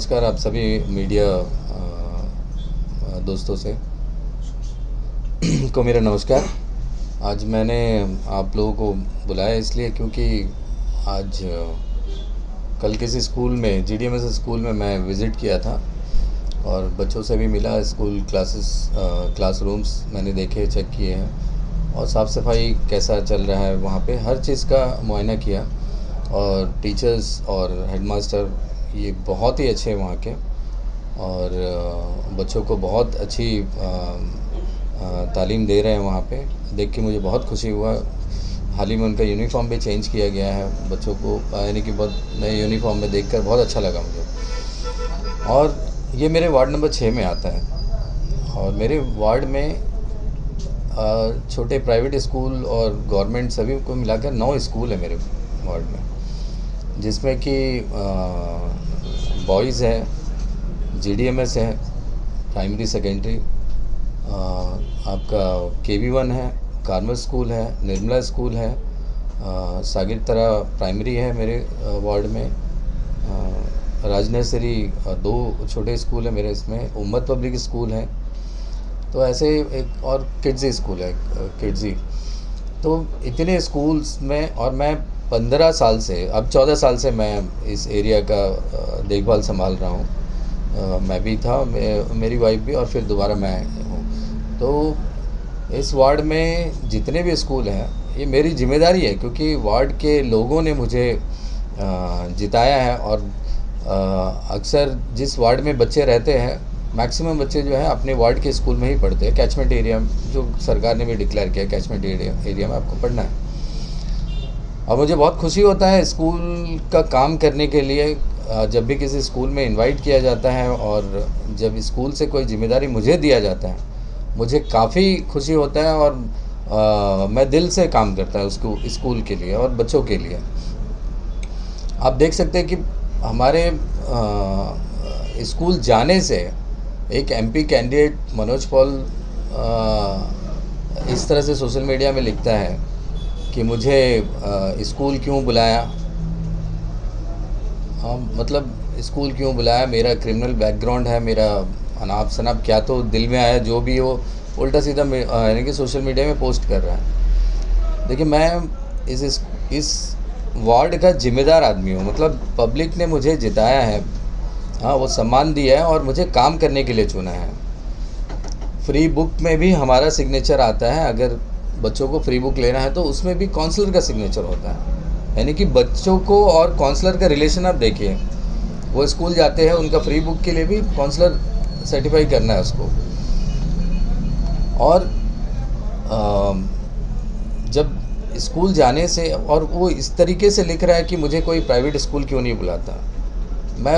नमस्कार आप सभी मीडिया दोस्तों से को मेरा नमस्कार। आज मैंने आप लोगों को बुलाया इसलिए क्योंकि आज कल किसी स्कूल में GDMS स्कूल में मैं विज़िट किया था और बच्चों से भी मिला। स्कूल क्लासरूम्स मैंने देखे, चेक किए हैं और साफ़ सफाई कैसा चल रहा है वहाँ पे, हर चीज़ का मुआयना किया। और टीचर्स और हेडमास्टर ये बहुत ही अच्छे हैं वहाँ के, और बच्चों को बहुत अच्छी तालीम दे रहे हैं वहाँ पे। देख के मुझे बहुत खुशी हुआ। हाल ही में उनका यूनिफ़ॉर्म भी चेंज किया गया है बच्चों को, यानी कि बहुत नए यूनिफ़ॉर्म में देखकर बहुत अच्छा लगा मुझे। और ये मेरे वार्ड नंबर 6 में आता है और मेरे वार्ड में छोटे प्राइवेट स्कूल और गवर्नमेंट सभी को मिलाकर 9 स्कूल है मेरे वार्ड में, जिसमें कि बॉयज़ है, GDMS है, प्राइमरी सेकेंडरी, आपका KV1 है, कार्मल स्कूल है, निर्मला स्कूल है, सागिरतरा प्राइमरी है मेरे वार्ड में, राजनर्सरी 2 छोटे स्कूल है मेरे इसमें, उम्मत पब्लिक स्कूल है, तो ऐसे एक और किड्जी स्कूल है, किड्जी। तो इतने स्कूल्स में, और मैं 15 साल से, अब 14 साल से मैं इस एरिया का देखभाल संभाल रहा हूँ। मैं भी था, मेरी वाइफ भी, और फिर दोबारा मैं हूँ। तो इस वार्ड में जितने भी स्कूल हैं ये मेरी जिम्मेदारी है, क्योंकि वार्ड के लोगों ने मुझे जिताया है। और अक्सर जिस वार्ड में बच्चे रहते हैं, मैक्सिमम बच्चे जो हैं अपने वार्ड के स्कूल में ही पढ़ते हैं। कैचमेंट एरिया जो सरकार ने भी डिक्लेयर किया, कैचमेंट एरिया में आपको पढ़ना है। और मुझे बहुत खुशी होता है स्कूल का काम करने के लिए, जब भी किसी स्कूल में इनवाइट किया जाता है और जब स्कूल से कोई जिम्मेदारी मुझे दिया जाता है, मुझे काफ़ी खुशी होता है। और मैं दिल से काम करता है उसको, स्कूल के लिए और बच्चों के लिए। आप देख सकते हैं कि हमारे स्कूल जाने से एक MP कैंडिडेट मनोज पॉल इस तरह से सोशल मीडिया में लिखता है कि मुझे स्कूल क्यों बुलाया। हाँ, मतलब स्कूल क्यों बुलाया, मेरा क्रिमिनल बैकग्राउंड है, मेरा अनाप शनाप क्या तो दिल में आया, जो भी हो उल्टा सीधा यानी कि सोशल मीडिया में पोस्ट कर रहा है। देखिए, मैं इस वार्ड का जिम्मेदार आदमी हूँ। मतलब पब्लिक ने मुझे जिताया है, हाँ, वो सम्मान दिया है और मुझे काम करने के लिए चुना है। फ्री बुक में भी हमारा सिग्नेचर आता है। अगर बच्चों को फ्री बुक लेना है तो उसमें भी काउंसलर का सिग्नेचर होता है। यानी कि बच्चों को और काउंसलर का रिलेशन आप देखिए। वो स्कूल जाते हैं, उनका फ्री बुक के लिए भी काउंसलर सर्टिफाई करना है उसको। और जब स्कूल जाने से, और वो इस तरीके से लिख रहा है कि मुझे कोई प्राइवेट स्कूल क्यों नहीं बुलाता, मैं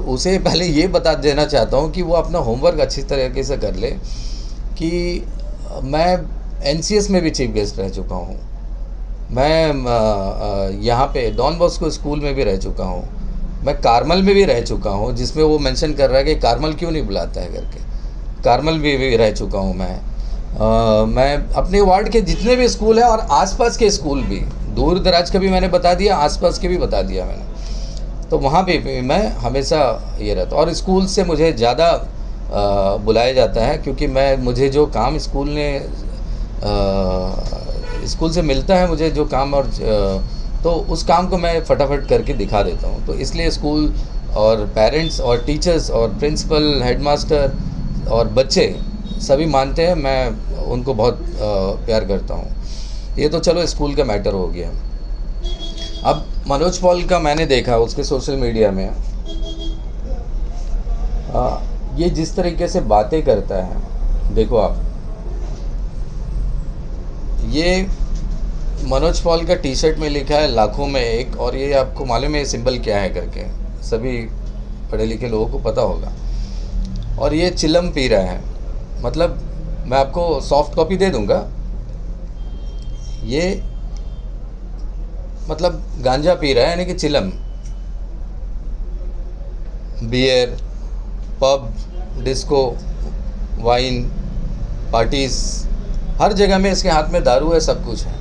उसे पहले ये बता देना चाहता हूँ कि वो अपना होमवर्क अच्छी तरीके से कर ले। कि मैं NCS में भी चीफ गेस्ट रह चुका हूँ, मैं यहाँ पे डॉन बॉस्को स्कूल में भी रह चुका हूँ, मैं कार्मल में भी रह चुका हूँ, जिसमें वो मेंशन कर रहा है कि कार्मल क्यों नहीं बुलाता है करके। कार्मल भी रह चुका हूँ मैं अपने वार्ड के जितने भी स्कूल हैं और आसपास के स्कूल भी, दूर दराज का भी मैंने बता दिया, आसपास के भी बता दिया मैंने। तो वहाँ पे मैं हमेशा ये रहता, और स्कूल से मुझे ज़्यादा बुलाया जाता है, क्योंकि मुझे जो काम स्कूल से मिलता है, मुझे जो काम, और तो उस काम को मैं फटाफट करके दिखा देता हूँ। तो इसलिए स्कूल और पेरेंट्स और टीचर्स और प्रिंसिपल, हेडमास्टर और बच्चे सभी मानते हैं, मैं उनको बहुत प्यार करता हूँ। ये तो चलो स्कूल का मैटर हो गया। अब मनोज पॉल का मैंने देखा उसके सोशल मीडिया में, ये जिस तरीके से बातें करता है, देखो आप, ये मनोज पॉल का टी-शर्ट में लिखा है लाखों में एक, और ये आपको मालूम है ये सिंबल क्या है करके, सभी पढ़े लिखे लोगों को पता होगा। और ये चिलम पी रहा है, मतलब मैं आपको सॉफ्ट कॉपी दे दूंगा। ये मतलब गांजा पी रहा है, यानी कि चिलम। Beer, pub, disco, wine, parties, हर जगह में इसके हाथ में दारू है, सब कुछ है।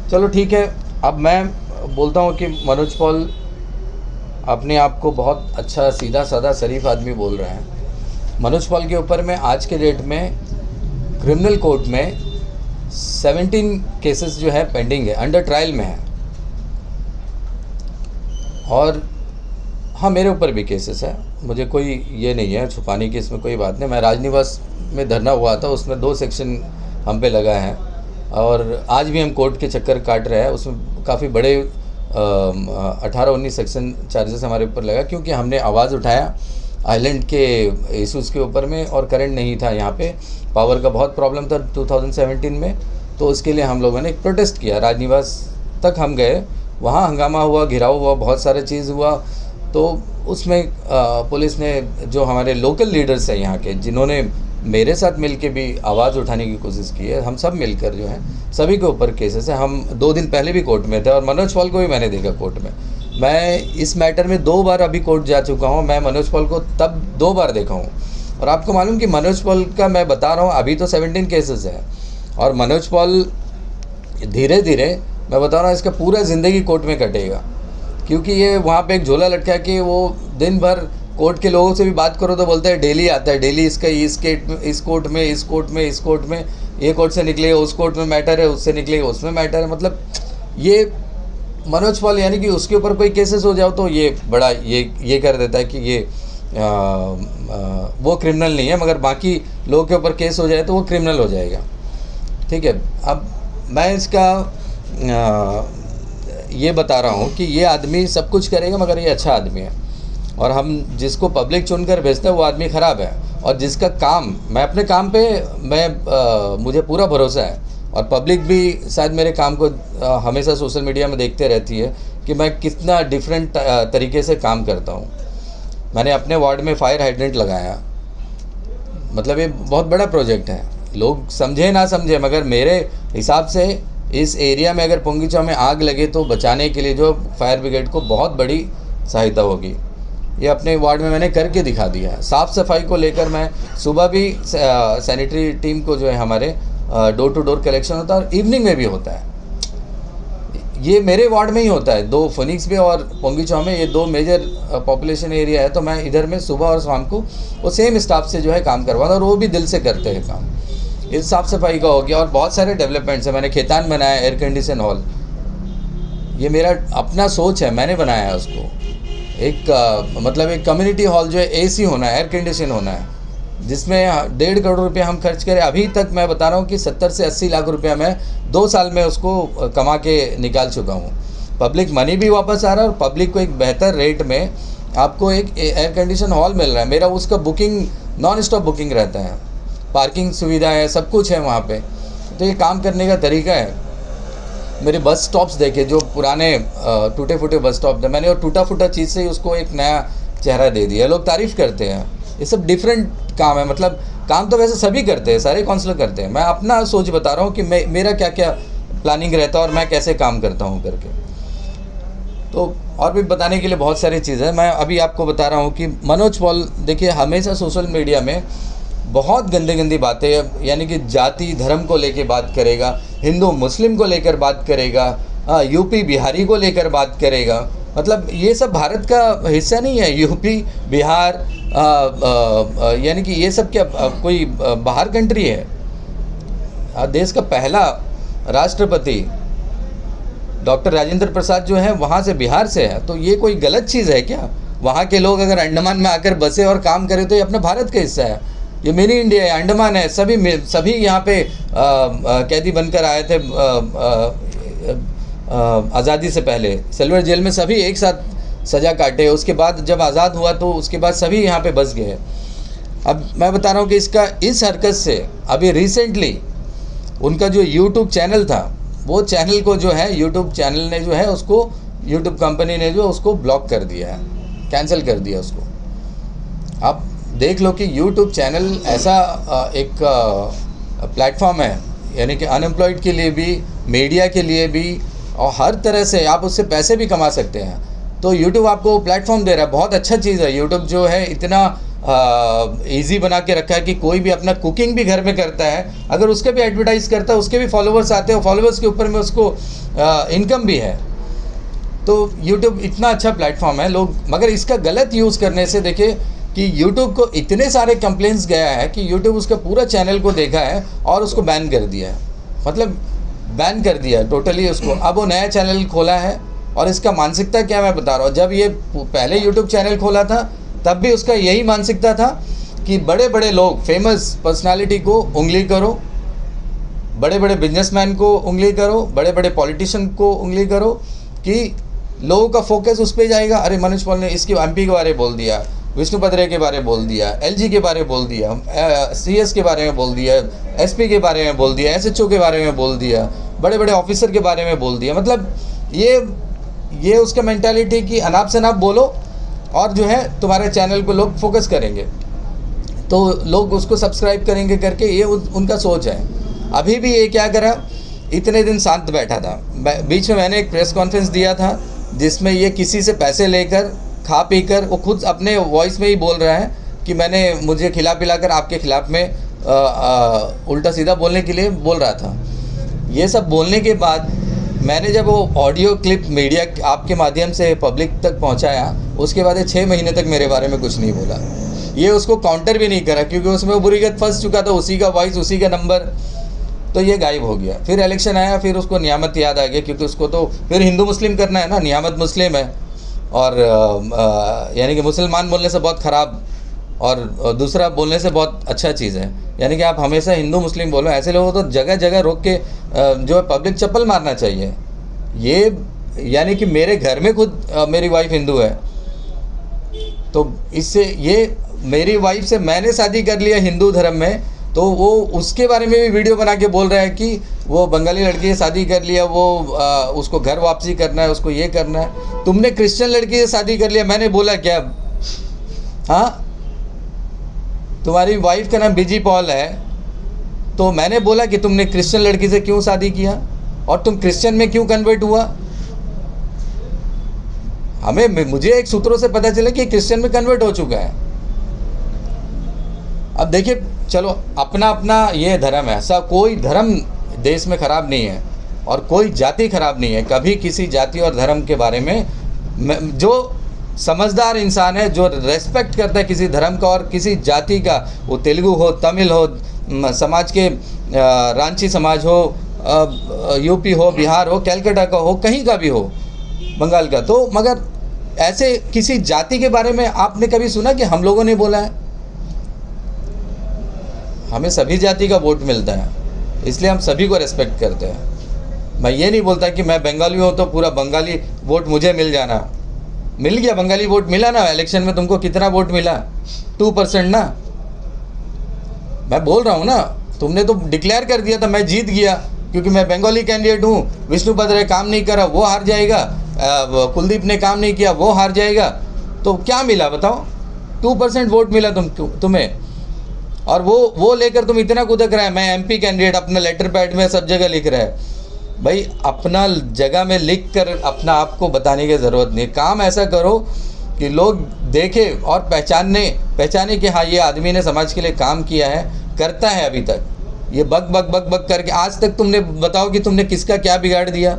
चलो ठीक है, अब मैं बोलता हूँ कि मनोज पॉल अपने आप को बहुत अच्छा सीधा साधा शरीफ आदमी बोल रहे हैं। मनोज पॉल के ऊपर में आज के डेट में क्रिमिनल कोर्ट में 17 केसेस जो है पेंडिंग है, अंडर ट्रायल में है। और हाँ, मेरे ऊपर भी केसेस है, मुझे कोई ये नहीं है छुपाने की, इसमें कोई बात नहीं। मैं राजनिवास में धरना हुआ था, उसमें 2 सेक्शन हम पे लगा है और आज भी हम कोर्ट के चक्कर काट रहे हैं। उसमें काफ़ी बड़े 18-19 सेक्शन चार्जेस हमारे ऊपर लगा, क्योंकि हमने आवाज़ उठाया आइलैंड के इशूज़ के ऊपर में, और करंट नहीं था यहाँ पे, पावर का बहुत प्रॉब्लम था 2017 में। तो उसके लिए हम लोगों ने एक प्रोटेस्ट किया, राजनिवास तक हम गए, वहाँ हंगामा हुआ, घिराव हुआ, बहुत सारा चीज़ हुआ। तो उसमें पुलिस ने, जो हमारे लोकल लीडर्स हैं यहाँ के, जिन्होंने मेरे साथ मिलके भी आवाज़ उठाने की कोशिश की है, हम सब मिलकर जो है सभी के ऊपर केसेस है। हम 2 दिन पहले भी कोर्ट में थे और मनोज पॉल को भी मैंने देखा कोर्ट में। मैं इस मैटर में 2 बार अभी कोर्ट जा चुका हूँ। मैं मनोज पॉल को तब 2 बार देखा हूँ। और आपको मालूम कि मनोज पॉल का मैं बता रहा हूँ अभी तो 17 केसेस है, और मनोज पॉल धीरे धीरे मैं बता रहा हूँ इसका पूरा ज़िंदगी कोर्ट में कटेगा, क्योंकि ये वहाँ पे एक झोला लटका के वो दिन भर कोर्ट के लोगों से भी बात करो तो बोलते हैं डेली आता है, डेली इसका इस कोर्ट में, इस कोर्ट में, इस कोर्ट में, ये कोर्ट से निकलेगा उस कोर्ट में मैटर है, उससे निकलेगा उसमें मैटर है। मतलब ये मनोज पॉल, यानी कि उसके ऊपर कोई केसेस हो जाओ तो ये बड़ा ये कर देता है कि ये वो क्रिमिनल नहीं है, मगर बाकी लोगों के ऊपर केस हो जाए तो वो क्रिमिनल हो जाएगा। ठीक है, अब मैं इसका ये बता रहा हूँ कि ये आदमी सब कुछ करेगा मगर ये अच्छा आदमी है, और हम जिसको पब्लिक चुनकर भेजते हैं वो आदमी ख़राब है। और जिसका काम, मैं अपने काम पे मुझे पूरा भरोसा है, और पब्लिक भी शायद मेरे काम को हमेशा सोशल मीडिया में देखते रहती है कि मैं कितना डिफरेंट तरीके से काम करता हूँ। मैंने अपने वार्ड में फायर हाइड्रेंट लगाया, मतलब ये बहुत बड़ा प्रोजेक्ट है, लोग समझे ना समझे, मगर मेरे हिसाब से इस एरिया में अगर पोंगीचौर में आग लगे तो बचाने के लिए जो फायर ब्रिगेड को बहुत बड़ी सहायता होगी। ये अपने वार्ड में मैंने करके दिखा दिया है। साफ़ सफाई को लेकर मैं सुबह भी सैनिटरी टीम को जो है हमारे डोर टू डोर कलेक्शन होता है, और इवनिंग में भी होता है। ये मेरे वार्ड में ही होता है, 2 फोनिक्स में और पोंगीचौर में, ये 2 मेजर पॉपुलेशन एरिया है। तो मैं इधर में सुबह और शाम को वो सेम स्टाफ से जो है काम करवाता, और वो भी दिल से करते हैं काम। इस साफ़ सफाई का हो गया, और बहुत सारे डेवलपमेंट्स हैं। मैंने खेतान बनाया, एयर कंडीशन हॉल, ये मेरा अपना सोच है, मैंने बनाया है उसको। एक मतलब एक कम्युनिटी हॉल जो है AC होना है, एयर कंडीशन होना है, जिसमें 1.5 करोड़ रुपये हम खर्च करें। अभी तक मैं बता रहा हूँ कि 70 से 80 लाख रुपया मैं 2 साल में उसको कमा के निकाल चुका हूँ। पब्लिक मनी भी वापस आ रहा है, और पब्लिक को एक बेहतर रेट में आपको एक एयर कंडीशन हॉल मिल रहा है। मेरा उसका बुकिंग नॉन स्टॉप बुकिंग रहता है, पार्किंग सुविधा है, सब कुछ है वहाँ पे। तो ये काम करने का तरीका है। मेरे बस स्टॉप्स देखे, जो पुराने टूटे फूटे बस स्टॉप थे, मैंने वो टूटा फूटा चीज़ से ही उसको एक नया चेहरा दे दिया। लोग तारीफ़ करते हैं। ये सब डिफरेंट काम है, मतलब काम तो वैसे सभी करते हैं, सारे काउंसलर करते हैं। मैं अपना सोच बता रहा हूँ कि मेरा क्या क्या प्लानिंग रहता है और मैं कैसे काम करता हूँ करके। तो और भी बताने के लिए बहुत सारी चीज़ें हैं। मैं अभी आपको बता रहा हूँ कि मनोज पॉल, देखिए, हमेशा सोशल मीडिया में बहुत गंदी बातें, यानी कि जाति धर्म को लेकर बात करेगा, हिंदू मुस्लिम को लेकर बात करेगा, यूपी बिहारी को लेकर बात करेगा। मतलब ये सब भारत का हिस्सा नहीं है। यूपी बिहार यानी कि ये सब क्या कोई बाहर कंट्री है? देश का पहला राष्ट्रपति डॉक्टर राजेंद्र प्रसाद जो है वहाँ से, बिहार से है। तो ये कोई गलत चीज़ है क्या? वहाँ के लोग अगर अंडमान में आकर बसे और काम करें तो ये अपने भारत का हिस्सा है। ये मिनी इंडिया है, अंडमान है। सभी यहाँ पे कैदी बनकर आए थे आज़ादी से पहले। सिल्वर जेल में सभी एक साथ सज़ा काटे, उसके बाद जब आज़ाद हुआ तो उसके बाद सभी यहाँ पे बस गए। अब मैं बता रहा हूँ कि इस हरकत से अभी रिसेंटली उनका जो यूट्यूब चैनल था, वो चैनल को जो है यूट्यूब चैनल ने जो है उसको, यूट्यूब कंपनी ने जो उसको ब्लॉक कर दिया है, कैंसिल कर दिया उसको। आप देख लो कि यूट्यूब चैनल ऐसा एक प्लेटफॉर्म है, यानी कि अनएम्प्लॉयड के लिए भी, मीडिया के लिए भी, और हर तरह से आप उससे पैसे भी कमा सकते हैं। तो यूट्यूब आपको प्लेटफॉर्म दे रहा है, बहुत अच्छा चीज़ है। यूट्यूब जो है इतना इजी बना के रखा है कि कोई भी अपना कुकिंग भी घर में करता है, अगर उसके भी एडवर्टाइज़ करता है, उसके भी फॉलोवर्स आते हैं, फॉलोवर्स के ऊपर में उसको इनकम भी है। तो यूट्यूब इतना अच्छा प्लेटफॉर्म है लोग, मगर इसका गलत यूज़ करने से देखिए कि यूट्यूब को इतने सारे कंप्लेंट्स गया है कि यूट्यूब उसका पूरा चैनल को देखा है और उसको बैन कर दिया है, मतलब बैन कर दिया टोटली उसको। अब वो नया चैनल खोला है और इसका मानसिकता क्या मैं बता रहा हूँ, जब ये पहले यूट्यूब चैनल खोला था तब भी उसका यही मानसिकता था कि बड़े बड़े लोग, फेमस पर्सनालिटी को उंगली करो, बड़े बड़े बिजनेसमैन को उंगली करो, बड़े बड़े पॉलिटिशियन को उंगली करो, कि लोगों का फोकस उस पर जाएगा। अरे मनोज पॉल ने इसके एमपी के बारे में बोल दिया, विष्णु पदरे के बारे में बोल दिया, एलजी के बारे में बोल दिया, सीएस के बारे में बोल दिया, एसपी के बारे में बोल दिया, एसएचओ के बारे में बोल दिया, बड़े बड़े ऑफिसर के बारे में बोल दिया। मतलब ये उसका मेंटालिटी कि अनाप शनाप बोलो और जो है तुम्हारे चैनल को लोग फोकस करेंगे, तो लोग उसको सब्सक्राइब करेंगे करके, ये उनका सोच है। अभी भी ये क्या करा, इतने दिन शांत बैठा था, बीच में मैंने एक प्रेस कॉन्फ्रेंस दिया था जिसमें ये किसी से पैसे लेकर खा पी कर, वो खुद अपने वॉइस में ही बोल रहा है कि मुझे खिला पिला कर आपके खिलाफ में उल्टा सीधा बोलने के लिए बोल रहा था। ये सब बोलने के बाद मैंने जब वो ऑडियो क्लिप मीडिया आपके माध्यम से पब्लिक तक पहुंचाया, उसके बाद 6 महीने तक मेरे बारे में कुछ नहीं बोला। ये उसको काउंटर भी नहीं करा क्योंकि उसमें वो बुरीगत फंस चुका था, उसी का वॉइस, उसी का नंबर, तो ये गायब हो गया। फिर इलेक्शन आया, फिर उसको नियामत याद आ गया, क्योंकि उसको तो फिर हिंदू मुस्लिम करना है ना, नियामत मुस्लिम है और यानी कि मुसलमान बोलने से बहुत ख़राब और दूसरा बोलने से बहुत अच्छा चीज़ है, यानी कि आप हमेशा हिंदू मुस्लिम बोलो। ऐसे लोगों को तो जगह जगह रोक के जो है पब्लिक चप्पल मारना चाहिए। ये यानी कि मेरे घर में खुद मेरी वाइफ हिंदू है, तो इससे ये मेरी वाइफ से मैंने शादी कर लिया हिंदू धर्म में, तो वो उसके बारे में भी वीडियो बना के बोल रहा है कि वो बंगाली लड़की से शादी कर लिया, वो उसको घर वापसी करना है, उसको ये करना है। तुमने क्रिश्चियन लड़की से शादी कर लिया, मैंने बोला क्या? हाँ, तुम्हारी वाइफ का नाम बीजी पॉल है, तो मैंने बोला कि तुमने क्रिश्चियन लड़की से क्यों शादी किया और तुम क्रिश्चियन में क्यों कन्वर्ट हुआ? मुझे एक सूत्रों से पता चला कि क्रिश्चियन में कन्वर्ट हो चुका है। अब देखिए, चलो अपना अपना ये धर्म है, सब कोई धर्म देश में ख़राब नहीं है और कोई जाति ख़राब नहीं है। कभी किसी जाति और धर्म के बारे में जो समझदार इंसान है, जो रेस्पेक्ट करता है किसी धर्म का और किसी जाति का, वो तेलुगु हो, तमिल हो, समाज के रांची समाज हो, यूपी हो, बिहार हो, कैलकाटा का हो, कहीं का भी हो, बंगाल का, तो मगर ऐसे किसी जाति के बारे में आपने कभी सुना कि हम लोगों ने बोला है? हमें सभी जाति का वोट मिलता है, इसलिए हम सभी को रेस्पेक्ट करते हैं। मैं ये नहीं बोलता कि मैं बंगाली हूँ तो पूरा बंगाली वोट मुझे मिल जाना। मिल गया, बंगाली वोट मिला ना इलेक्शन में। तुमको कितना वोट मिला? 2% ना। मैं बोल रहा हूँ ना, तुमने तो डिक्लेयर कर दिया था मैं जीत गया क्योंकि मैं बंगाली कैंडिडेट हूँ। विष्णु पदरे काम नहीं करा, वो हार जाएगा। कुलदीप ने काम नहीं किया, वो हार जाएगा। तो क्या मिला बताओ? 2% वोट मिला तुम्हें, और वो लेकर तुम इतना कूदक रहा है। मैं एमपी कैंडिडेट, अपना लेटर पैड में सब जगह लिख रहा है। भाई अपना जगह में लिख कर अपना आप को बताने की ज़रूरत नहीं। काम ऐसा करो कि लोग देखें और पहचाने कि हाँ, ये आदमी ने समाज के लिए काम किया है, करता है अभी तक। ये बक बक बक बक करके आज तक तुमने बताओ कि तुमने किसका क्या बिगाड़ दिया?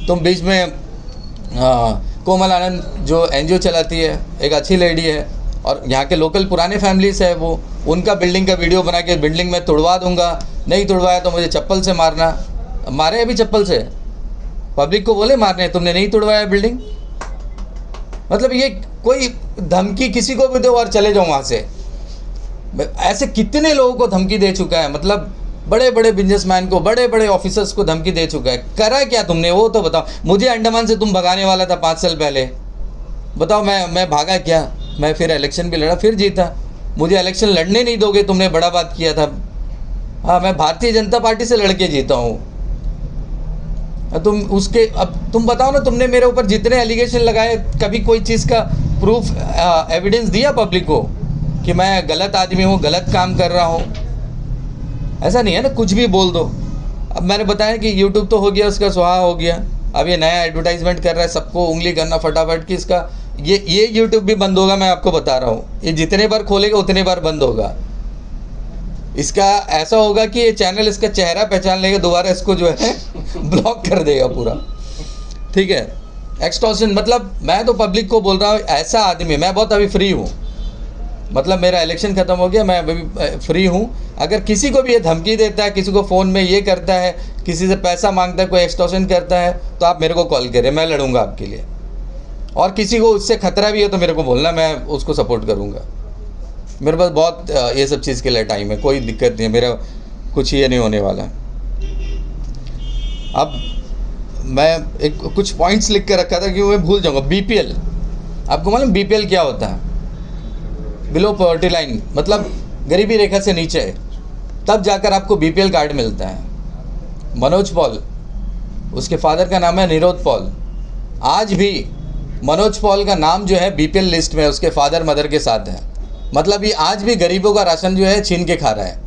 तुम बीच में कोमल आनंद जो एनजीओ चलाती है, एक अच्छी लेडी है और यहाँ के लोकल पुराने फैमिलीज है, वो उनका बिल्डिंग का वीडियो बना के बिल्डिंग में तुड़वा दूंगा, नहीं तुड़वाया तो मुझे चप्पल से मारना। मारे अभी चप्पल से, पब्लिक को बोले मारने, तुमने नहीं तुड़वाया बिल्डिंग। मतलब ये कोई धमकी किसी को भी दो और चले जाओ वहाँ से। ऐसे कितने लोगों को धमकी दे चुका है, मतलब बड़े बड़े बिजनेसमैन को, बड़े बड़े ऑफिसर्स को धमकी दे चुका है। करा क्या तुमने वो तो बताओ मुझे। अंडमान से तुम भगाने वाला था 5 साल पहले, बताओ मैं भागा क्या? मैं फिर इलेक्शन भी लड़ा, फिर जीता। मुझे इलेक्शन लड़ने नहीं दोगे, तुमने बड़ा बात किया था। हाँ, मैं भारतीय जनता पार्टी से लड़के जीता हूँ। अब तुम बताओ ना, तुमने मेरे ऊपर जितने एलिगेशन लगाए, कभी कोई चीज़ का प्रूफ एविडेंस दिया पब्लिक को कि मैं गलत आदमी हूँ, गलत काम कर रहा हूँ? ऐसा नहीं है ना, कुछ भी बोल दो। अब मैंने बताया कि यूट्यूब तो हो गया, उसका सुहा हो गया। अब ये नया एडवर्टाइजमेंट कर रहा है, सबको उंगली करना फटाफट कि इसका ये यूट्यूब भी बंद होगा। मैं आपको बता रहा हूँ, ये जितने बार खोलेगा उतने बार बंद होगा। इसका ऐसा होगा कि ये चैनल इसका चेहरा पहचान लेगा, दोबारा इसको जो है ब्लॉक कर देगा पूरा। ठीक है, एक्सटॉर्शन मतलब मैं तो पब्लिक को बोल रहा हूँ, ऐसा आदमी, मैं बहुत अभी फ्री हूँ, मतलब मेरा इलेक्शन ख़त्म हो गया, मैं अभी फ्री हूँ। अगर किसी को भी ये धमकी देता है, किसी को फ़ोन में ये करता है, किसी से पैसा मांगता है, कोई एक्सटॉर्शन करता है, तो आप मेरे को कॉल करें, मैं लड़ूंगा आपके लिए। और किसी को उससे खतरा भी है तो मेरे को बोलना, मैं उसको सपोर्ट करूँगा। मेरे पास बहुत ये सब चीज़ के लिए टाइम है, कोई दिक्कत नहीं है, मेरा कुछ ये नहीं होने वाला। अब मैं एक कुछ पॉइंट्स लिख कर रखा था कि मैं भूल जाऊँगा। बीपीएल, आपको मालूम बीपीएल क्या होता है? बिलो पॉवर्टी लाइन, मतलब गरीबी रेखा से नीचे है, तब जाकर आपको बीपीएल कार्ड मिलता है। मनोज पॉल, उसके फादर का नाम है निरोध पॉल। आज भी मनोज पॉल का नाम जो है बीपीएल लिस्ट में उसके फादर मदर के साथ है। मतलब ये आज भी गरीबों का राशन जो है छीन के खा रहा है।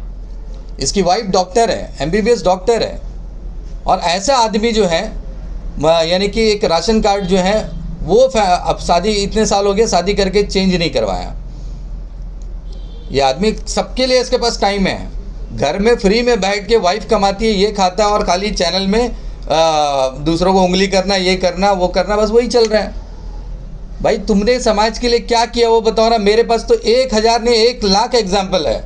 इसकी वाइफ डॉक्टर है, एमबीबीएस डॉक्टर है। और ऐसा आदमी जो है, यानी कि एक राशन कार्ड जो है वो अब शादी इतने साल हो गए, शादी करके चेंज नहीं करवाया। ये आदमी, सबके लिए इसके पास टाइम है, घर में फ्री में बैठ के वाइफ कमाती है, ये खाता है, और खाली चैनल में दूसरों को उंगली करना, ये करना, वो करना, बस वही चल रहा है। भाई तुमने समाज के लिए क्या किया वो बताओ ना। मेरे पास तो 1000 नहीं 1,00,000 एग्जाम्पल है।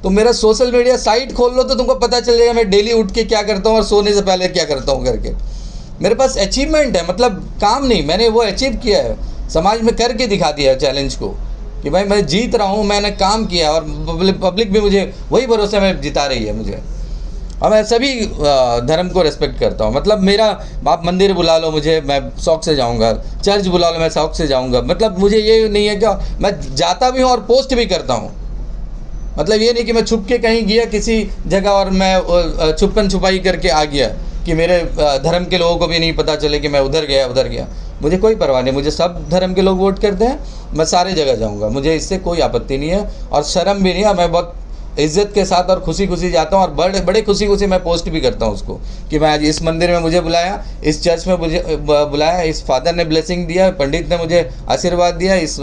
तो मेरा सोशल मीडिया साइट खोल लो तो तुमको पता चल जाएगा मैं डेली उठ के क्या करता हूँ और सोने से पहले क्या करता हूँ करके। मेरे पास अचीवमेंट है, मतलब काम नहीं, मैंने वो अचीव किया है, समाज में करके दिखा दिया है चैलेंज को कि भाई मैं जीत रहा हूँ, मैंने काम किया, और पब्लिक भी मुझे वही भरोसे में जिता रही है मुझे। और मैं सभी धर्म को रेस्पेक्ट करता हूँ। मतलब मेरा, आप मंदिर बुला लो मुझे, मैं शौक़ से जाऊँगा, चर्च बुला लो मैं शौक़ से जाऊँगा। मतलब मुझे ये नहीं है कि मैं जाता भी हूँ और पोस्ट भी करता हूँ। मतलब ये नहीं कि मैं छुप के कहीं गया किसी जगह और मैं छुपन छुपाई करके आ गया कि मेरे धर्म के लोगों को भी नहीं पता चले कि मैं उधर गया। मुझे कोई परवाह नहीं, मुझे सब धर्म के लोग वोट करते हैं, मैं सारे जगह जाऊंगा, मुझे इससे कोई आपत्ति नहीं है और शर्म भी नहीं है। मैं बहुत इज़्ज़त के साथ और खुशी खुशी जाता हूँ, और बड़े खुशी खुशी मैं पोस्ट भी करता हूँ उसको कि मैं आज इस मंदिर में मुझे बुलाया, इस चर्च में मुझे बुलाया, इस फादर ने ब्लेसिंग दिया, पंडित ने मुझे आशीर्वाद दिया, इस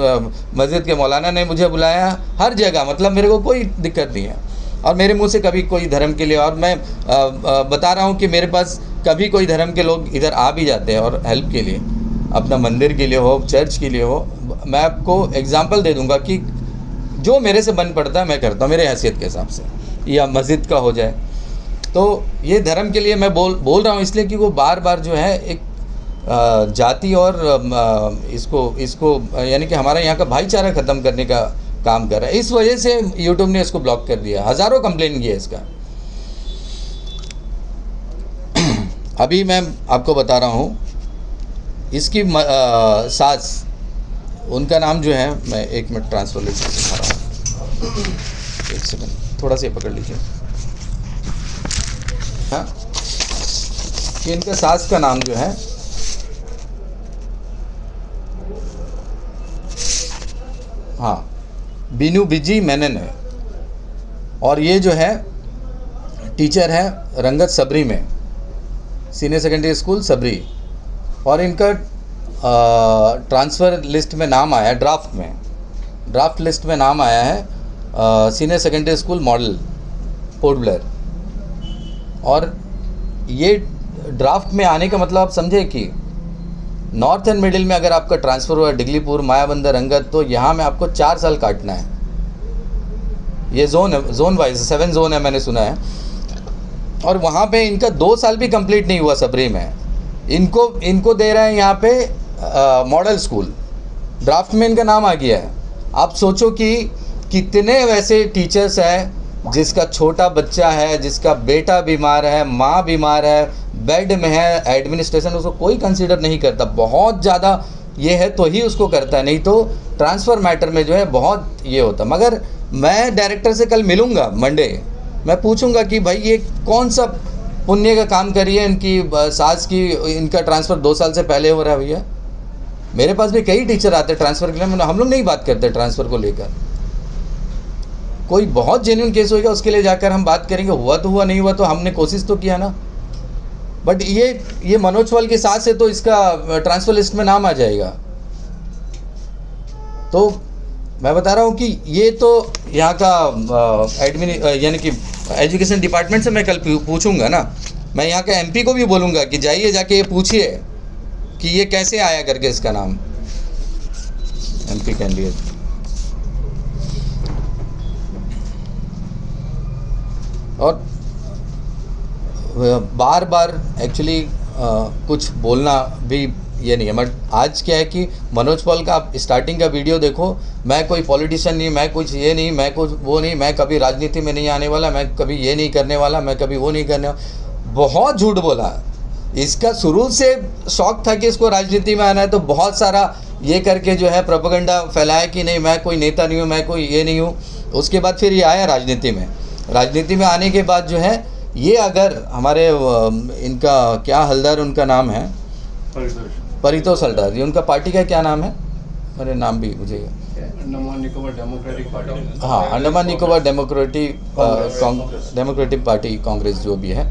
मस्जिद के मौलाना ने मुझे बुलाया, हर जगह। मतलब मेरे को कोई दिक्कत नहीं है और मेरे मुंह से कभी कोई धर्म के लिए, और मैं बता रहा हूँ कि मेरे पास कभी कोई धर्म के लोग इधर आ भी जाते हैं और हेल्प के लिए, अपना मंदिर के लिए हो, चर्च के लिए हो। मैं आपको एग्जांपल दे दूंगा कि जो मेरे से बन पड़ता है मैं करता हूँ मेरे हैसियत के हिसाब से, या मस्जिद का हो जाए। तो ये धर्म के लिए मैं बोल रहा हूँ इसलिए कि वो बार बार जो है एक जाति और इसको यानी कि हमारा यहाँ का भाईचारा ख़त्म करने का काम कर रहा है। इस वजह से यूट्यूब ने इसको ब्लॉक कर दिया, हज़ारों कंप्लेन किया इसका। अभी मैं आपको बता रहा हूँ, इसकी सास, उनका नाम जो है, मैं 1 मिनट ट्रांसफ़र लेकर दिखा रहा हूँ, 1 सेकंड, थोड़ा सा पकड़ लीजिए। हाँ, कि इनका सास का नाम जो है, हाँ, बीनू बिजी मेनन है, और ये जो है टीचर है रंगत सबरी में, सीनियर सेकेंडरी स्कूल सबरी। और इनका ट्रांसफ़र लिस्ट में नाम आया है, ड्राफ्ट लिस्ट में नाम आया है senior secondary school model port Blair. और ये ड्राफ्ट में आने का मतलब आप समझे कि नॉर्थ एंड मिडिल में अगर आपका ट्रांसफ़र हुआ डिगलीपुर, मायाबंदर, रंगत, तो यहाँ में आपको 4 साल काटना है। ये जोन वाइज 7 जोन है मैंने सुना है। और वहाँ पे इनका 2 साल भी कंप्लीट नहीं हुआ सबरी में, इनको दे रहे हैं यहाँ पे मॉडल स्कूल। ड्राफ्ट में इनका नाम आ गया है। आप सोचो कि कितने वैसे टीचर्स हैं जिसका छोटा बच्चा है, जिसका बेटा बीमार है, माँ बीमार है, बेड में है, एडमिनिस्ट्रेशन उसको कोई कंसीडर नहीं करता। बहुत ज़्यादा ये है तो ही उसको करता है, नहीं तो ट्रांसफ़र मैटर में जो है बहुत ये होता। मगर मैं डायरेक्टर से कल मिलूँगा मंडे, मैं पूछूँगा कि भाई ये कौन सा पुण्य का काम करी है इनकी सास की, इनका ट्रांसफ़र 2 साल से पहले हो रहा है। भैया मेरे पास भी कई टीचर आते हैं ट्रांसफ़र के लिए, हम लोग नहीं बात करते ट्रांसफ़र को लेकर। कोई बहुत जेन्युइन केस होगा उसके लिए जाकर हम बात करेंगे, हुआ तो हुआ, नहीं हुआ तो हमने कोशिश तो किया ना। बट ये मनोज पॉल के साथ से तो इसका ट्रांसफ़र लिस्ट में नाम आ जाएगा। तो मैं बता रहा हूँ कि ये तो यहाँ का एडमिन यानी कि एजुकेशन डिपार्टमेंट से मैं कल पूछूंगा ना। मैं यहाँ के एमपी को भी बोलूँगा कि जाइए जाके ये पूछिए कि ये कैसे आया करके इसका नाम एमपी कैंडिडेट। और बार बार एक्चुअली कुछ बोलना भी ये नहीं है, बट आज क्या है कि मनोज पॉल का आप स्टार्टिंग का वीडियो देखो, मैं कोई पॉलिटिशियन नहीं, मैं कुछ ये नहीं, मैं कुछ वो नहीं, मैं कभी राजनीति में नहीं आने वाला, मैं कभी ये नहीं करने वाला, मैं कभी वो नहीं करने वाला। बहुत झूठ बोला। इसका शुरू से शौक था कि इसको राजनीति में आना है, तो बहुत सारा ये करके जो है प्रोपेगेंडा फैलाया कि नहीं मैं कोई नेता नहीं हूँ, मैं कोई ये नहीं हूँ। उसके बाद फिर ये आया राजनीति में। राजनीति में आने के बाद जो है ये अगर हमारे इनका क्या हल्दर उनका नाम है परितोष हल्दर, ये उनका पार्टी का क्या नाम है, मेरे नाम भी मुझे अंडमान निकोबार डेमोक्रेटिक पार्टी, हाँ अंडमान निकोबार डेमोक्रेटिक पार्टी कांग्रेस जो भी है।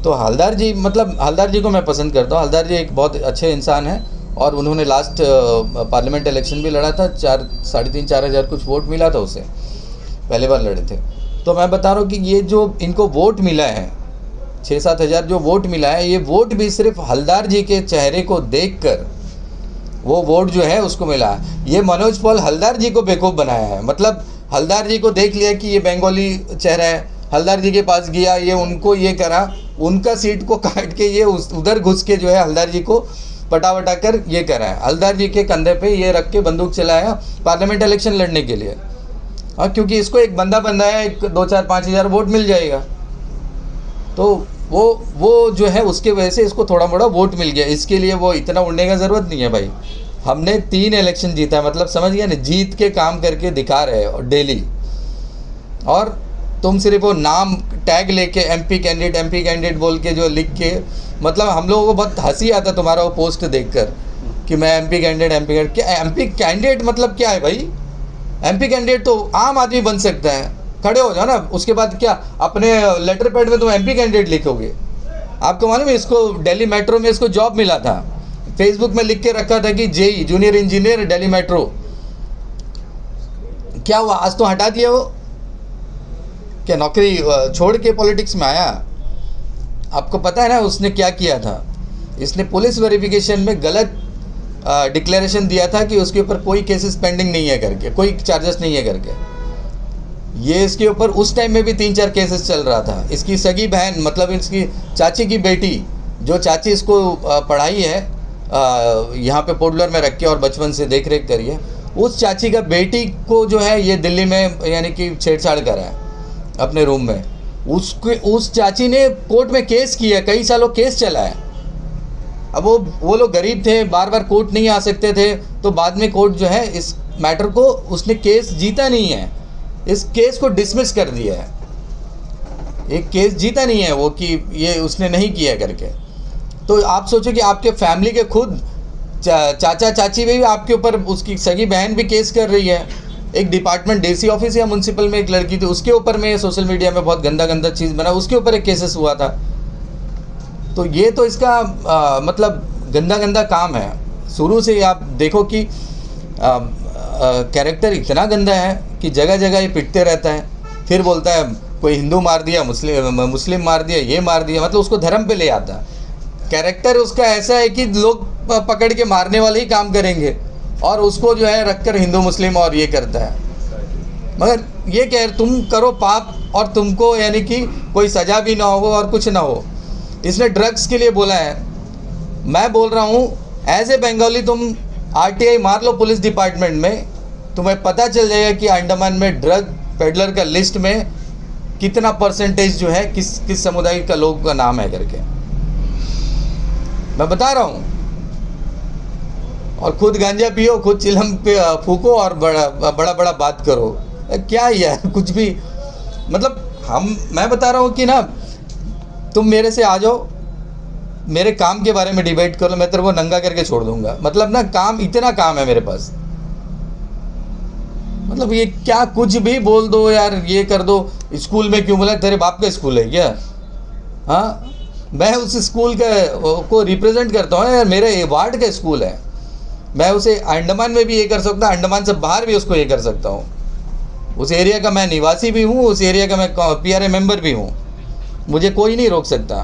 तो हल्दर जी, मतलब हल्दर जी को मैं पसंद करता हूँ। हल्दर जी एक बहुत अच्छे इंसान हैं और उन्होंने लास्ट पार्लियामेंट इलेक्शन भी लड़ा था, 3,500-4,500 हज़ार कुछ वोट मिला था उसे, पहले बार लड़े थे। तो मैं बता रहा हूँ कि ये जो इनको वोट मिला है 6-7 हज़ार जो वोट मिला है, ये वोट भी सिर्फ हल्दर जी के चेहरे को देखकर वो वोट जो है उसको मिला है। ये मनोज पॉल हल्दर जी को बेवकूफ़ बनाया है, मतलब हल्दर जी को देख लिया कि ये बंगाली चेहरा है, हल्दर जी के पास गया, ये उनको ये करा, उनका सीट को काट के ये उधर घुस के जो है हल्दर जी को पटा वटा कर ये करा है। हल्दर जी के कंधे पे ये रख के बंदूक चलाया पार्लियामेंट इलेक्शन लड़ने के लिए। हाँ, क्योंकि इसको एक बंदा है, 2-4-5 हज़ार वोट मिल जाएगा, तो वो जो है उसके वजह से इसको थोड़ा मोड़ा वोट मिल गया। इसके लिए वो इतना उड़ने का ज़रूरत नहीं है भाई। हमने 3 इलेक्शन जीता है, मतलब समझ गया ना, जीत के काम करके दिखा रहे हैं डेली। और तुम सिर्फ वो नाम टैग लेके एमपी कैंडिडेट बोल के जो लिख के, मतलब हम लोगों को बहुत हंसी आता तुम्हारा वो पोस्ट देखकर कि मैं एमपी कैंडिडेट। क्या एमपी कैंडिडेट मतलब क्या है भाई? एमपी कैंडिडेट तो आम आदमी बन सकता है, खड़े हो जाओ ना। उसके बाद क्या अपने लेटर पैड में तुम एमपी कैंडिडेट लिखोगे? आपको मालूम है इसको दिल्ली मेट्रो में इसको जॉब मिला था, फेसबुक में लिख के रखा था कि JE junior engineer Delhi metro. क्या हुआ? आज तो हटा दिया वो, क्या नौकरी छोड़ के पॉलिटिक्स में आया? आपको पता है ना उसने क्या किया था? इसने पुलिस वेरिफिकेशन में गलत डिक्लेरेशन दिया था कि उसके ऊपर कोई केसेस पेंडिंग नहीं है करके, कोई चार्जेस नहीं है करके। ये इसके ऊपर उस टाइम में भी 3-4 केसेस चल रहा था। इसकी सगी बहन, मतलब इसकी चाची की बेटी, जो चाची इसको पढ़ाई है यहाँ पे पोर्टब्लेयर में रख के और बचपन से देख रेख करी है, उस चाची का बेटी को जो है ये दिल्ली में यानी कि छेड़छाड़ करा है अपने रूम में। उस चाची ने कोर्ट में केस किया, कई सालों केस चला है। अब वो लोग गरीब थे, बार बार कोर्ट नहीं आ सकते थे, तो बाद में कोर्ट जो है इस मैटर को, उसने केस जीता नहीं है, इस केस को डिसमिस कर दिया है। एक केस जीता नहीं है वो कि ये उसने नहीं किया करके। तो आप सोचो कि आपके फैमिली के खुद चाचा चाची भी आपके ऊपर, उसकी सगी बहन भी केस कर रही है। एक डिपार्टमेंट डीसी ऑफिस या म्यूनसिपल में एक लड़की थी, उसके ऊपर में सोशल मीडिया में बहुत गंदा चीज़ बना, उसके ऊपर एक केसेस हुआ था। तो ये तो इसका मतलब गंदा काम है। शुरू से आप देखो कि कैरेक्टर इतना गंदा है कि जगह जगह ये पिटते रहता है, फिर बोलता है कोई हिंदू मार दिया, मुस्लिम मार दिया, ये मार दिया, मतलब उसको धर्म पे ले आता है। कैरेक्टर उसका ऐसा है कि लोग पकड़ के मारने वाले ही काम करेंगे और उसको जो है रखकर हिंदू मुस्लिम और ये करता है। मगर ये कह तुम करो पाप और तुमको यानी कि कोई सज़ा भी ना हो और कुछ ना हो। इसने ड्रग्स के लिए बोला है। मैं बोल रहा हूँ एज ए बंगाली तुम आरटीआई मार लो पुलिस डिपार्टमेंट में, तुम्हें पता चल जाएगा कि अंडमान में ड्रग पेडलर का लिस्ट में कितना परसेंटेज जो है किस समुदाय का लोग का नाम है करके। मैं बता रहा हूँ। और खुद गांजा पियो, खुद चिलम पे फूको और बड़ा बात करो। क्या यार कुछ भी, मतलब मैं बता रहा हूँ कि ना तुम मेरे से आ जाओ, मेरे काम के बारे में डिबेट कर लो, मैं तेरे को नंगा करके छोड़ दूंगा। मतलब ना इतना काम है मेरे पास। मतलब ये क्या कुछ भी बोल दो यार, ये कर दो। स्कूल में क्यों बोला? तेरे बाप का स्कूल है क्या? हाँ, मैं उस स्कूल को रिप्रेजेंट करता हूँ यार, मेरे वार्ड का स्कूल है। मैं उसे अंडमान में भी ये कर सकता हूँ, अंडमान से बाहर भी उसको ये कर सकता हूँ। उस एरिया का मैं निवासी भी हूँ, उस एरिया का मैं PRA मेंबर भी हूँ, मुझे कोई नहीं रोक सकता।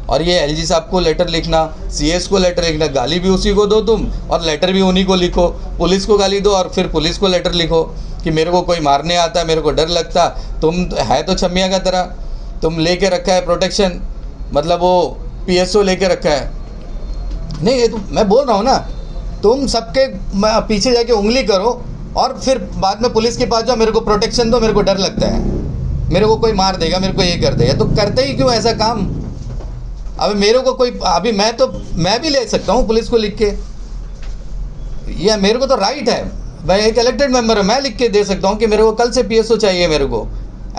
और ये एलजी साहब को लेटर लिखना, सीएस को लेटर लिखना, गाली भी उसी को दो तुम और लेटर भी उन्हीं को लिखो। पुलिस को गाली दो और फिर पुलिस को लेटर लिखो कि मेरे को कोई मारने आता, मेरे को डर लगता। तुम है तो छमिया का तरह, तुम लेके रखा है प्रोटेक्शन, मतलब वो पीएसओ लेके रखा है। नहीं, ये तो मैं बोल रहा हूँ ना, तुम सबके पीछे जाके उंगली करो और फिर बाद में पुलिस के पास जाओ, मेरे को प्रोटेक्शन दो, मेरे को डर लगता है, मेरे को कोई मार देगा, मेरे को ये कर देगा। तो करते ही क्यों ऐसा काम? अभी मेरे को कोई, अभी मैं भी ले सकता हूँ पुलिस को लिख के, या मेरे को तो राइट है, मैं एक इलेक्टेड मेंबर है, मैं लिख के दे सकता हूँ कि मेरे को कल से पीएसओ चाहिए, मेरे को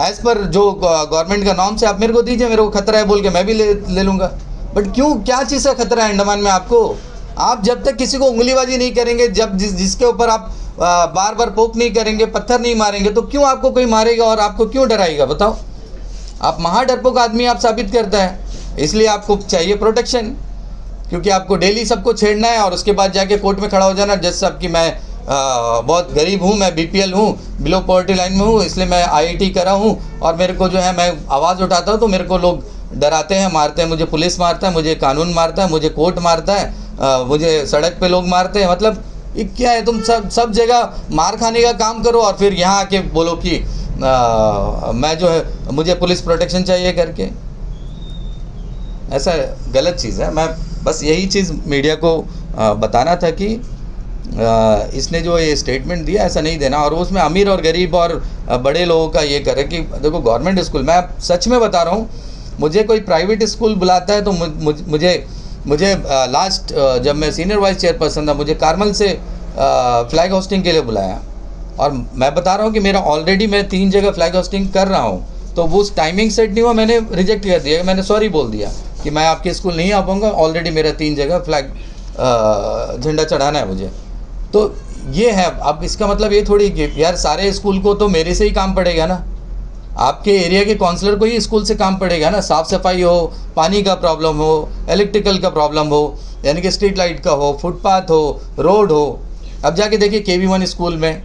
एज़ पर जो गवर्नमेंट का नॉर्म से आप मेरे को दीजिए, मेरे को खतरा है बोल के मैं भी ले लूँगा। बट क्यों, क्या चीज़ का खतरा है अंडमान में आपको? आप जब तक किसी को उंगलीबाजी नहीं करेंगे, जब जिसके ऊपर आप बार बार पोक नहीं करेंगे, पत्थर नहीं मारेंगे, तो क्यों आपको कोई मारेगा और आपको क्यों डराएगा? बताओ। आप महाडरपोक आदमी आप साबित करता है, इसलिए आपको चाहिए प्रोटेक्शन, क्योंकि आपको डेली सबको छेड़ना है और उसके बाद जाके कोर्ट में खड़ा हो जाना जज साहब कि मैं बहुत गरीब हूँ, मैं बीपीएल हूँ, बिलो पॉवर्टी लाइन में हूँ, इसलिए मैं आईआईटी करा हूँ और मेरे को जो है मैं आवाज़ उठाता हूँ तो मेरे को लोग डराते हैं, मारते हैं, मुझे पुलिस मारता है, मुझे कानून मारता है, मुझे कोर्ट मारता है, मुझे सड़क पे लोग मारते हैं। मतलब ये क्या है? तुम सब जगह मार खाने का काम करो और फिर यहाँ आके बोलो कि मैं जो है मुझे पुलिस प्रोटेक्शन चाहिए करके। ऐसा गलत चीज़ है। मैं बस यही चीज़ मीडिया को बताना था कि इसने जो ये स्टेटमेंट दिया ऐसा नहीं देना, और उसमें अमीर और गरीब और बड़े लोगों का ये करे कि देखो गवर्नमेंट स्कूल, मैं सच में बता रहा हूँ, मुझे कोई प्राइवेट स्कूल बुलाता है तो मुझे लास्ट जब मैं सीनियर वाइस चेयरपर्सन था, मुझे कार्मल से फ्लैग होस्टिंग के लिए बुलाया, और मैं बता रहा हूँ कि मेरा ऑलरेडी मैं 3 जगह फ्लैग होस्टिंग कर रहा हूँ, तो वो टाइमिंग सेट नहीं हुआ, मैंने रिजेक्ट कर दिया, मैंने सॉरी बोल दिया कि मैं आपके स्कूल नहीं आ पाऊँगा, ऑलरेडी मेरा 3 जगह फ्लैग झंडा चढ़ाना है मुझे। तो ये है। अब इसका मतलब ये थोड़ी कि यार सारे स्कूल को तो मेरे से ही काम पड़ेगा ना, आपके एरिया के काउंसलर को ही स्कूल से काम पड़ेगा ना। साफ़ सफाई हो, पानी का प्रॉब्लम हो, इलेक्ट्रिकल का प्रॉब्लम हो, यानी कि स्ट्रीट लाइट का हो, फुटपाथ हो, रोड हो। अब जाके देखिए KV1 स्कूल में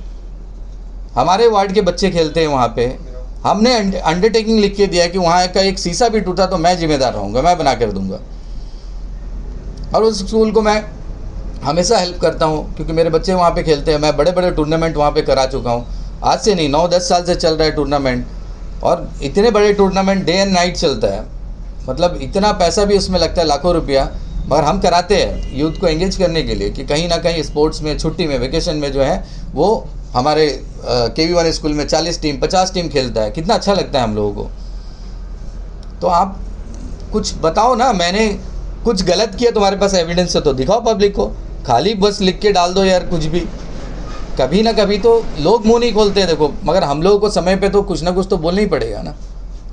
हमारे वार्ड के बच्चे खेलते हैं, वहाँ पे हमने अंडरटेकिंग लिख के दिया कि वहाँ का एक शीशा भी टूटा तो मैं जिम्मेदार रहूँगा, मैं बना कर दूँगा। और उस स्कूल को मैं हमेशा हेल्प करता हूँ क्योंकि मेरे बच्चे वहाँ पे खेलते हैं। मैं बड़े बड़े टूर्नामेंट वहाँ पे करा चुका हूँ, आज से नहीं 9-10 साल से चल रहा है टूर्नामेंट, और इतने बड़े टूर्नामेंट डे एंड नाइट चलता है, मतलब इतना पैसा भी उसमें लगता है, लाखों रुपया, मगर हम कराते हैं यूथ को एंगेज करने के लिए कि कहीं ना कहीं स्पोर्ट्स में, छुट्टी में, वेकेशन में जो है वो हमारे KV1 स्कूल में 40 टीम 50 टीम खेलता है, कितना अच्छा लगता है हम लोगों को। तो आप कुछ बताओ ना, मैंने कुछ गलत किया, तुम्हारे पास एविडेंस है तो दिखाओ पब्लिक को, खाली बस लिख के डाल दो यार कुछ भी। कभी ना कभी तो लोग मुंह नहीं खोलते देखो, मगर हम लोगों को समय पे तो कुछ ना कुछ तो बोलना ही पड़ेगा ना।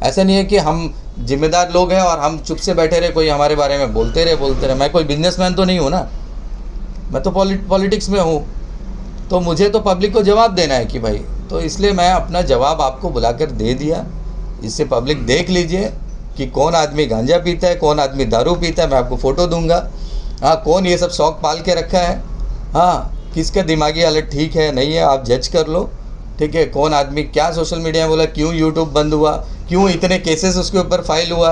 ऐसा नहीं है कि हम जिम्मेदार लोग हैं और हम चुप से बैठे रहे, कोई हमारे बारे में बोलते रहे। मैं कोई बिजनेसमैन तो नहीं हूँ ना, मैं तो पॉलिटिक्स में हूँ, तो मुझे तो पब्लिक को जवाब देना है कि भाई, तो इसलिए मैं अपना जवाब आपको बुलाकर दे दिया। इससे पब्लिक देख लीजिए कि कौन आदमी गांजा पीता है, कौन आदमी दारू पीता है, मैं आपको फ़ोटो दूंगा। हाँ, कौन ये सब शौक पाल के रखा है, हाँ, किसका दिमागी हालत ठीक है नहीं है, आप जज कर लो, ठीक है। कौन आदमी क्या सोशल मीडिया में बोला, क्यों यूट्यूब बंद हुआ, क्यों इतने केसेस उसके ऊपर फाइल हुआ,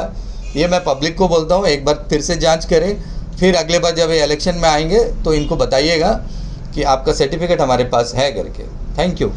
ये मैं पब्लिक को बोलता हूँ। एक बार फिर से जांच करें, फिर अगले बार जब ये इलेक्शन में आएंगे तो इनको बताइएगा कि आपका सर्टिफिकेट हमारे पास है करके। Thank you.